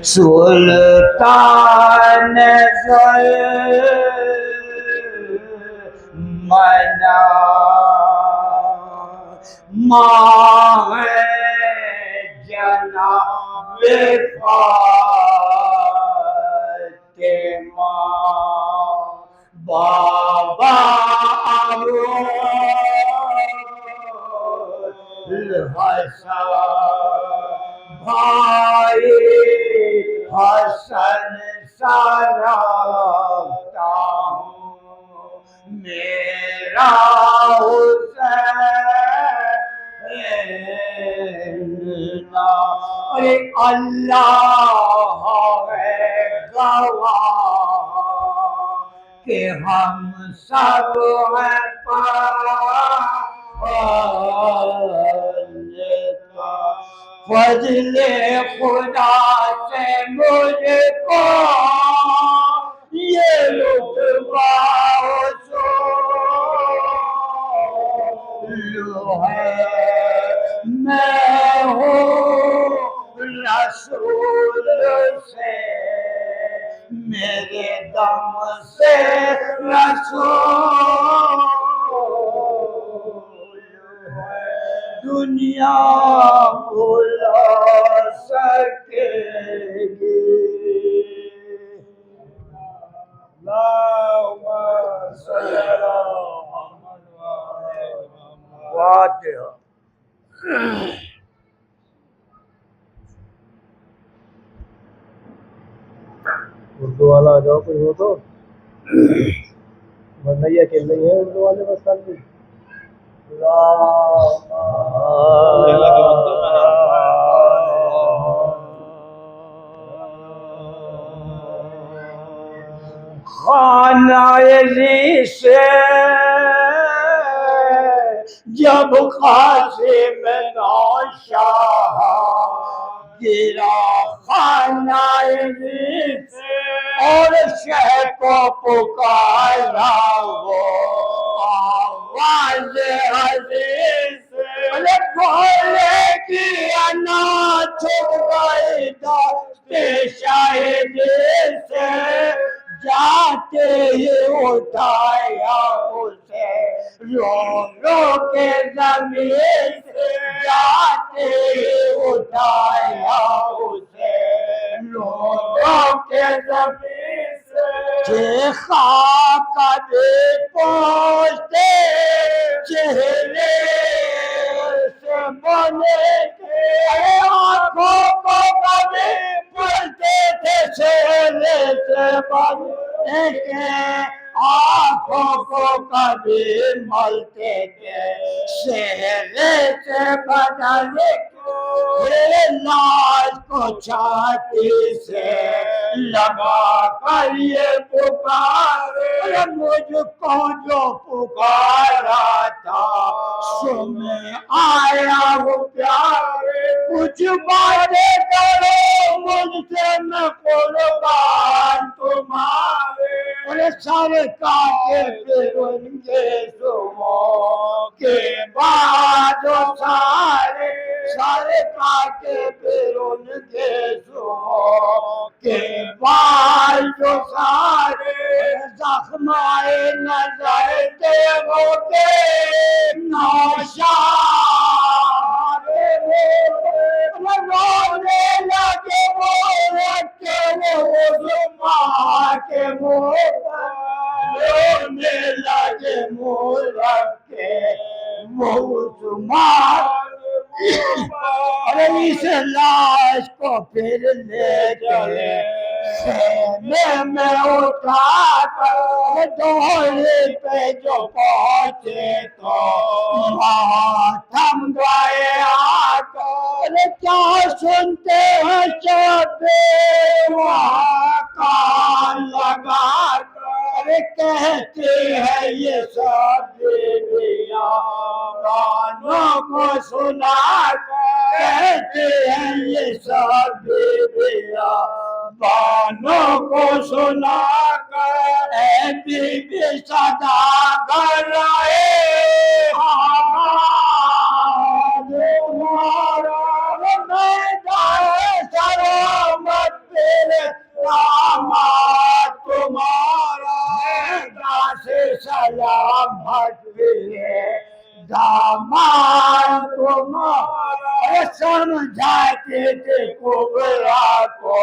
سلطان ظلمنا ماہ جناب فاطمہ بابا الحسن بھائی حسن سراتا ہوں میرا حسین ارے اللہ ہے گواہ کہ ہم سب ہیں فضل خدا سے مجھ کو یہ لطف حصول ہے میں ہوں رسول سے میرے دم سے رسول دنیا بھلا سکے گی اللہم صلی علی محمد فاتحہ اردو والا آ جاؤ کوئی ہو تو ورنہ یہ اکیلے ہی ہیں اردو والے بس کل بھی خانہ علی سے جب قاسم نوشاہ گرا خانہ علی سے اور شہ کو پکارا وہ آواز عزیز سے بھولے کی انا چھپ گئی دستے شاہدی سے جاتے ہی اٹھایا اسے رو رو کے زمین سے جاتے ہی اٹھایا اسے رو رو کے زمین سے کہ خاک دے پہنچتے چہرے سے بنے تھے آنکھوں کو کبھی پڑھتے تھے چہرے سے بنے تھے آنکھوں کو کبھی ملتے تھے چہرے سے بدلے لاج کو چھاتی سے لگا کر یہ پکارے مجھ کو جو پکارا تھا سن آیا وہ پیارے کچھ باتیں کرو مجھ سے میں قربان تمہارے ارے سارے کاٹے پھر ان کے صبح کے بعد سارے کاٹے پھر ان کے صبح کے بعد جو سارے زخم آئے نظر دے وہ کے نوشاد رونے لگے وہ رکھے وہ زما کے منہ پر رونے لگے منہ رکھے وہ زما ارے اس لاش کو پھر لے چلے خیمے میں اٹھا کر ڈولی پہ جو پہنچے تو ماتم گائے آ کر کیا سنتے ہیں شبے وہاں کان لگا کر کہتے ہیں یہ سب بیویاں گانوں کو سنا کر کہتے ہیں یہ سب بیویاں بانوں کو سنا کر اے بی بی صدا کر رہے ہمارا میدان سلامت ہے دامان تمہارا سمجھاتے تھے کبرا کو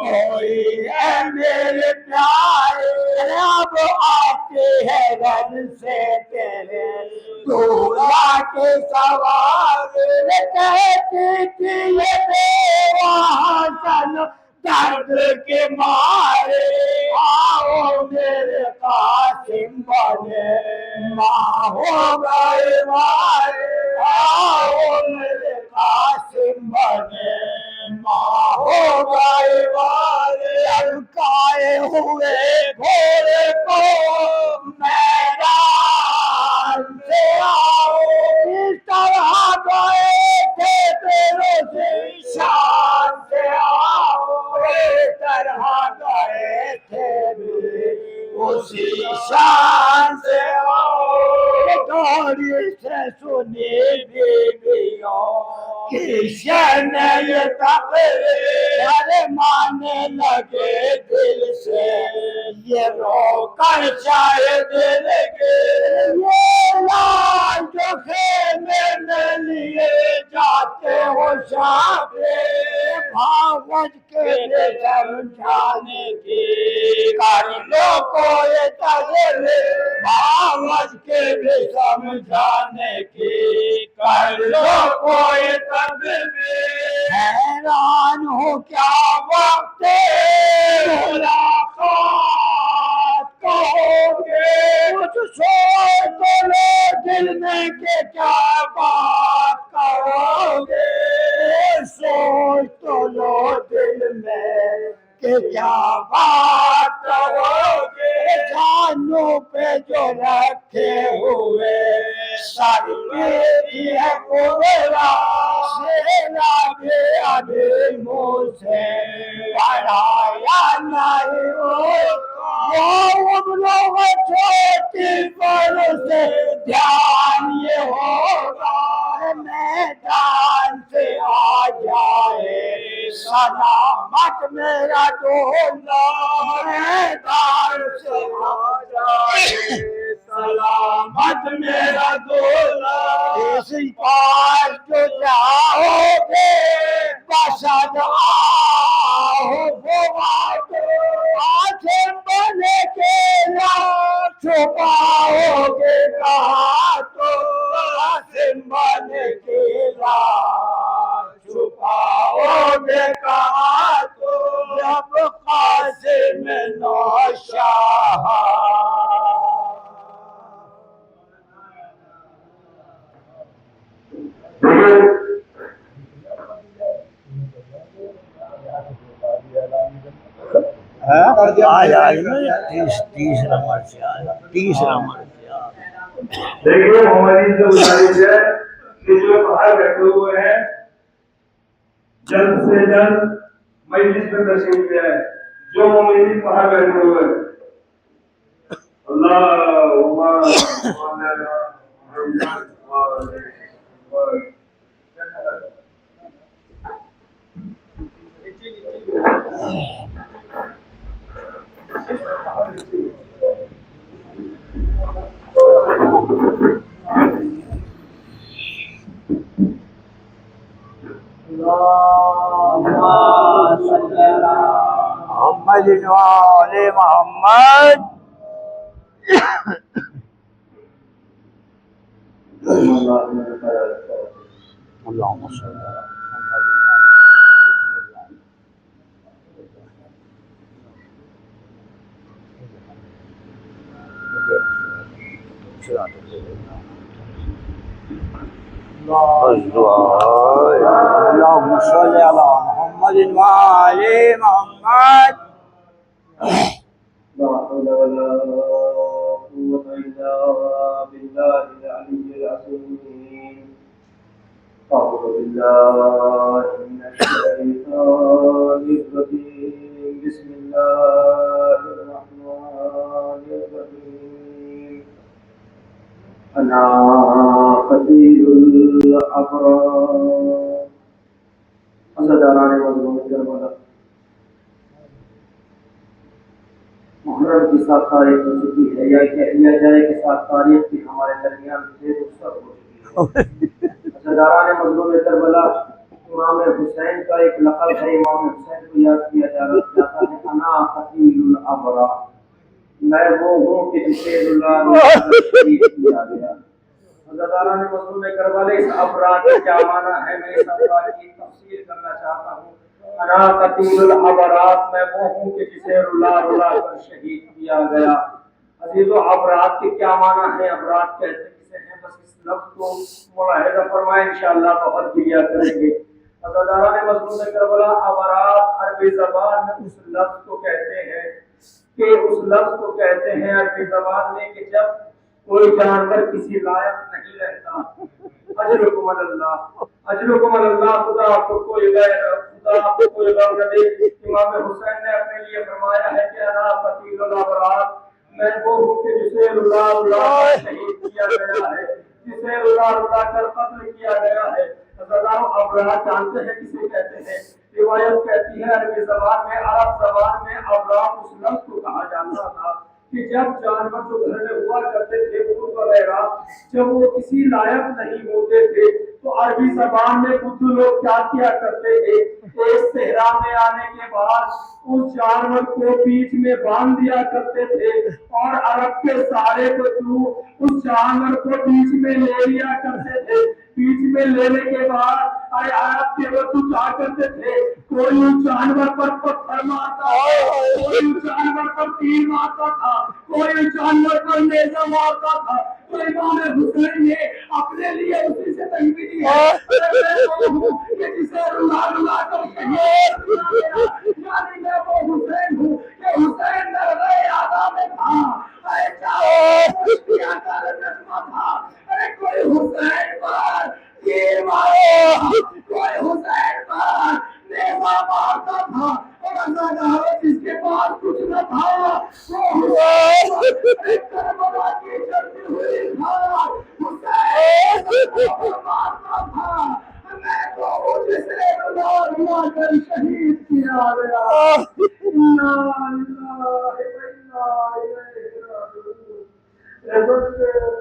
کوئی ہے میرے پیارے اب آتے ہیں رن سے تیرے دولہ کے سوال کہتی تھی یہ وہاں چل درد کے مارے آؤ میرے قاسم بنے ماں ہو گئے مارے آؤ میرے قاسم بنے ماں ہو گئے مارے لڑکائے ہوئے گھوڑے کو میدان سے آؤ اس طرح گئے تھے تیرے سے شان سے آؤ اس طرح گئے تھے اسی شان سے آؤ دوری سے سنی بیویوں کی شن یہ تقریر مانے لگے دل سے یہ رو کر شاید لگے یہ لال جو خیمے میں لیے جاتے ہو شاپے بھاوج کے لے سمجھانے کی کر لو کوئی تغیر بھاوج کے لے سمجھانے کی کر لو کوئی تغیر حیران ہو کیا وقت ملاقات کہوگے کچھ سوچ لو دل میں کہ کیا بات کروگے سوچ تو لو دل میں کہ کیا بات کروگے جانوں پہ جو رکھے ہوئے سر میری ہے کوبرا شیرا بھی ابھی منہ سے پڑھایا نہیں وہ لوگ چھوٹی پر سے دھیان یہ ہوگا میدان سے آ جائے سلامت میرا دولہ میدان سے آ جائے سلامت میرا دولہ اس پاس جو جاؤ گے بسد آہو آنکھیں بنے کے نہ چھپاؤ گے کہاں تو قاسم بنے کے نہ چھپاؤ گے کہاں تو جب قاسم نوشاہ تیسرا مرض تیسرا مرض دیکھیے محمدین سے گزارش ہے کہ جو باہر بیٹھے ہوئے ہیں جلد سے جلد مجلس میں تشریف لے آئے جو محمدین باہر بیٹھے ہوئے ہیں محمد وآل محمد اللهم صل على اللهم صل على محمد وآل محمد لا حول ولا قوة إلا بالله العلي العظيم أعوذ بالله من الشيطان الرجيم بسم الله الرحمن الرحيم أنا قتيل الأبرار أصدراني مظلوم الجرمى محرم کے ساتھ تاریخ ہو چکی ہے، یا کہہ دیا جائے کہ ساتھ تاریخ بھی ہمارے درمیان سے رخصت ہو چکی ہے۔ عزاداران مظلوم کربلا، امام حسین کا ایک لقب ہے، امام حسین کو یاد کیا جاتا ہے، انا قتیل الابرار، میں وہ ہوں کہ جسے اللہ شہید کیا گیا۔ عزاداران مظلوم کربلا، اس ابرار کا کیا معنی ہے؟ میں اس ابرار کی تفسیر کرنا چاہتا ہوں۔ انا قتیل الابرار، میں وہ ہوں کہ جسے رلا رلا کر شہید کیا گیا۔ عزیزو، ابرار کے کیا معنی ہے؟ ابرار کہتے کسے ہیں؟ بس اس لفظ کو ملاحظہ فرمائیں، انشاءاللہ بہت کلیا کریں گے۔ عزاداران مظلوم کربلا، ابرار عربی زبان میں اس لفظ کو کہتے ہیں عربی زبان میں کہ جب کوئی جانور کسی لائق نہیں رہتا۔ اجرکم اللہ، خدا آپ کو کوئی غم نہ دے۔ امام حسین نے اپنے لیے فرمایا ہے کہ انا قتیل الابرار، میں وہ ہوں کہ جسے رلا رلا کر شہید کیا گیا ہے، جسے رلا رلا کر قتل کیا گیا ہے۔ عزادارو، ابرار جانتے ہیں کسے کہتے ہیں؟ روایت کہتی ہے عربی زبان میں، عرب زبان میں ابرار اس لفظ کو کہا جاتا تھا کہ جب جانور جو گھر میں ہوا کرتے تھے اونٹ وغیرہ، جب وہ کسی لائق نہیں ہوتے تھے تو عربی زبان میں بدھو لوگ کیا کیا کرتے تھے؟ ایک صحرا میں آنے کے بعد اس جانور کو بیچ میں باندھ دیا کرتے تھے اور عرب کے سارے بدھو اس جانور کو بیچ میں لے لیا کرتے تھے۔ بیچ میں لینے کے بعد عرب کے بدھو کیا کرتے تھے؟ کوئی اس جانور پر پتھر مارتا تھا، کوئی اس جانور پر تیر مارتا تھا، کوئی اس جانور پر نیزہ مارتا تھا۔ تو امام حسین نے اپنے لیے اسی سے تنبیہ دی ہے کہ جسے رلا رلا کر شہید کیا گیا، یعنی میں وہ حسین ہوں کہ حسین درگاہ اعلیٰ میں تھا۔ ارے کیا تھا؟ ارے کوئی حسین پر تیر مارتا، کوئی حسین پر نیزہ مارتا تھا، اور عزادارو جس کے پاس کچھ نہ تھا وہ حسین کربلا کی جلتی ہوئی تھا، حسین مارتا تھا۔ میں تو ہوں جسے رلا رلا کر شہید کیا گیا۔ انا للہ و انا الیہ راجعون۔ رضت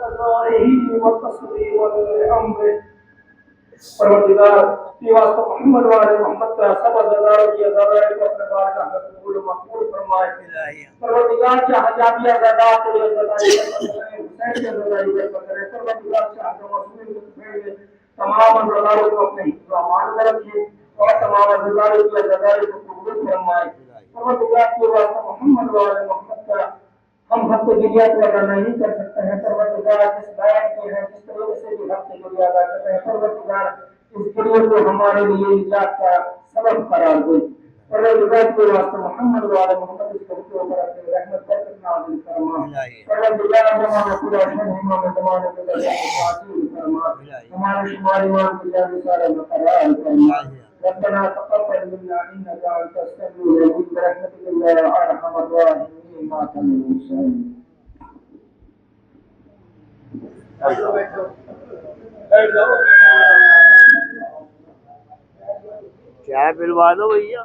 قضائہ و تصریف الامر، پروردگار کی واسطہ محمد والے محمد کا سب عزاداروں کی عزاداری کو اپنے بارگاہ میں قبول و مقبول فرمائے۔ پروردگار کی حجابی عزادات کو عزاداری حسین کی عزاداری کرے۔ پروردگار شاہ رسول کو تمام عزاداروں کو اپنے حفظ و امان میں رکھے اور تمام عزاداروں کی عزاداری کو قبول فرمائے۔ پروردگار کی واسطہ محمد والے محمد کا ہم حق دنیا کو ادا نہیں کر سکتے ہیں۔ پروردگار جس بات کے ہیں جس طریقے سے بھی حق دنیا ادا کرتے ہیں، پروردگار اس دنیا کو ہمارے لیے نجات کا سبب قرار دے۔ پروردگار کے واسطے محمد والے محمد اس کے اوپر اپنی رحمت کا نازل فرما۔ پروردگار ہمارے خدا امام زمانے کے درجے کو عاجل فرما، ہمارے شمار ایمان کی جان سارے مقرر فرما۔ ربنا تقبل منا انك انت السميع العليم برحمتك يا ارحم الراحمين ماتم الحسين۔ کیا پلوا دو بھیا۔